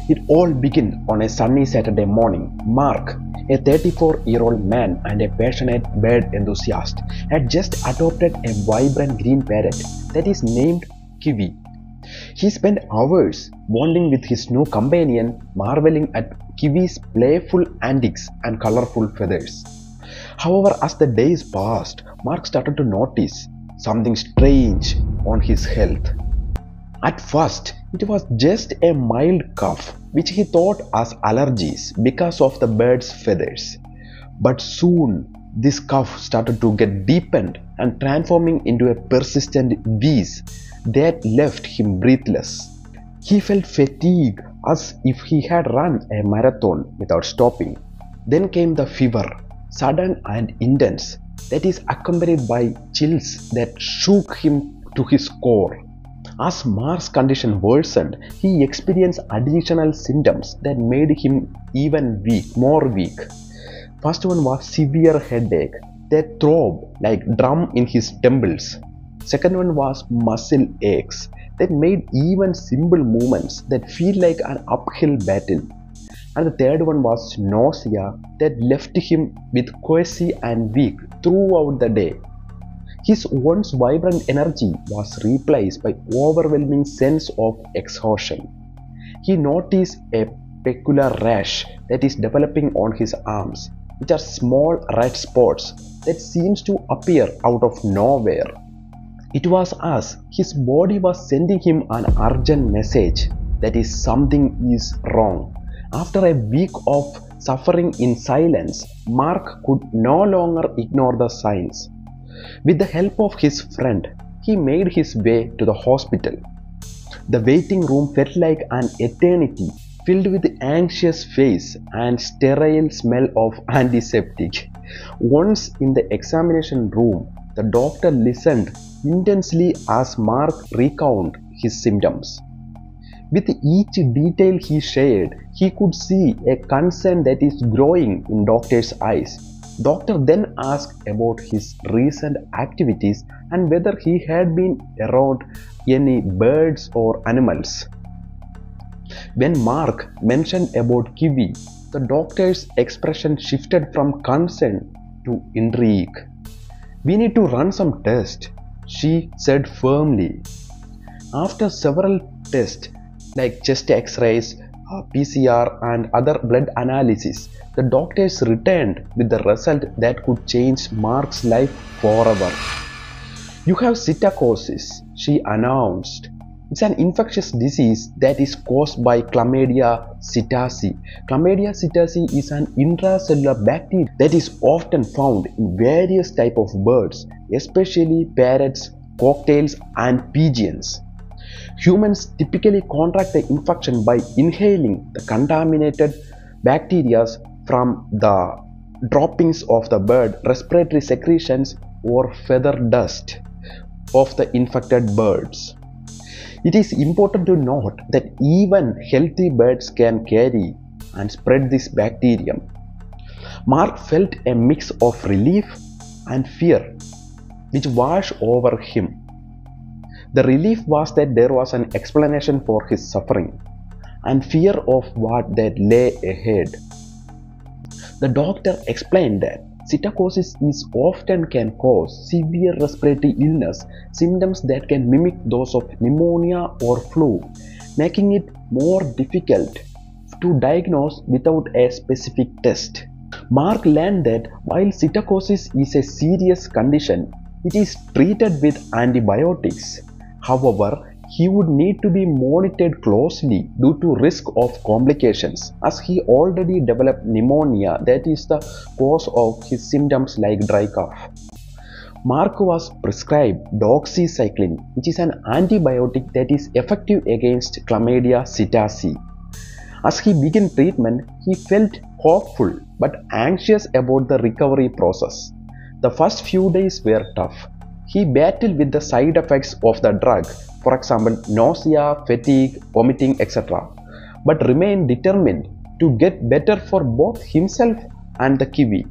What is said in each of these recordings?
It all began on a sunny Saturday morning. Mark, a 34-year-old man and a passionate bird enthusiast, had just adopted a vibrant green parrot that is named Kiwi. He spent hours bonding with his new companion, marveling at Kiwi's playful antics and colorful feathers. However, as the days passed, Mark started to notice something strange on his health. At first, it was just a mild cough, which he thought as allergies because of the bird's feathers. But soon, this cough started to get deepened and transforming into a persistent wheeze that left him breathless. He felt fatigue as if he had run a marathon without stopping. Then came the fever, sudden and intense, that is accompanied by chills that shook him to his core. As Mark's condition worsened, he experienced additional symptoms that made him even more weak. First one was severe headache that throbbed like drum in his temples. Second one was muscle aches that made even simple movements that feel like an uphill battle. And the third one was nausea that left him with queasy and weak throughout the day. His once vibrant energy was replaced by overwhelming sense of exhaustion. He noticed a peculiar rash that is developing on his arms, which are small red spots that seems to appear out of nowhere. It was as his body was sending him an urgent message that is something is wrong. After a week of suffering in silence, Mark could no longer ignore the signs. With the help of his friend, he made his way to the hospital. The waiting room felt like an eternity, filled with anxious face and sterile smell of antiseptic. Once in the examination room, the doctor listened intensely as Mark recounted his symptoms. With each detail he shared, he could see a concern that is growing in doctor's eyes. Doctor then asked about his recent activities and whether he had been around any birds or animals. When Mark mentioned about Kiwi, the doctor's expression shifted from concern to intrigue. "We need to run some tests," she said firmly. After several tests like chest x-rays, PCR and other blood analysis, the doctors returned with the result that could change Mark's life forever. "You have psittacosis," she announced. It's an infectious disease that is caused by Chlamydia psittaci. Chlamydia psittaci is an intracellular bacteria that is often found in various types of birds, especially parrots, cocktails and pigeons. Humans typically contract the infection by inhaling the contaminated bacteria from the droppings of the bird respiratory secretions or feather dust of the infected birds. It is important to note that even healthy birds can carry and spread this bacterium. Mark felt a mix of relief and fear which washed over him. The relief was that there was an explanation for his suffering, and fear of what that lay ahead. The doctor explained that psittacosis is often can cause severe respiratory illness, symptoms that can mimic those of pneumonia or flu, making it more difficult to diagnose without a specific test. Mark learned that while psittacosis is a serious condition, it is treated with antibiotics. However, he would need to be monitored closely due to risk of complications, as he already developed pneumonia that is the cause of his symptoms like dry cough. Mark was prescribed doxycycline, which is an antibiotic that is effective against Chlamydia psittaci. As he began treatment, he felt hopeful but anxious about the recovery process. The first few days were tough. He battled with the side effects of the drug, for example, nausea, fatigue, vomiting, etc., but remained determined to get better for both himself and the Kiwi.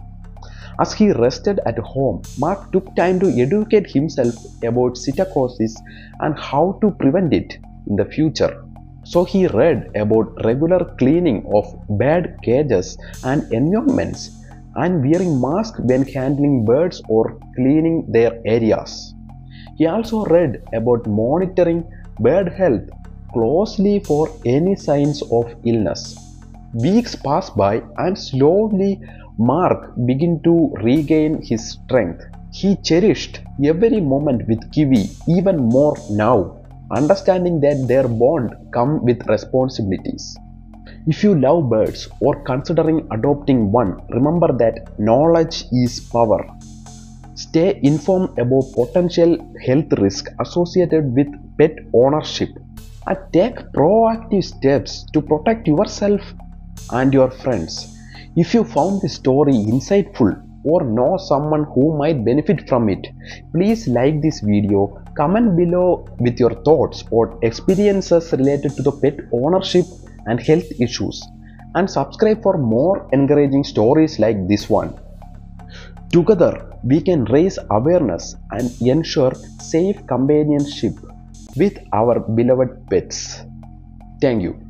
As he rested at home, Mark took time to educate himself about psittacosis and how to prevent it in the future. So he read about regular cleaning of bird cages and environments and wearing masks when handling birds or cleaning their areas. He also read about monitoring bird health closely for any signs of illness. Weeks passed by and slowly Mark began to regain his strength. He cherished every moment with Kiwi even more now, understanding that their bond comes with responsibilities. If you love birds or considering adopting one, remember that knowledge is power. Stay informed about potential health risks associated with pet ownership and take proactive steps to protect yourself and your friends. If you found this story insightful or know someone who might benefit from it, please like this video, comment below with your thoughts or experiences related to the pet ownership and health issues, and subscribe for more encouraging stories like this one. Together, we can raise awareness and ensure safe companionship with our beloved pets. Thank you.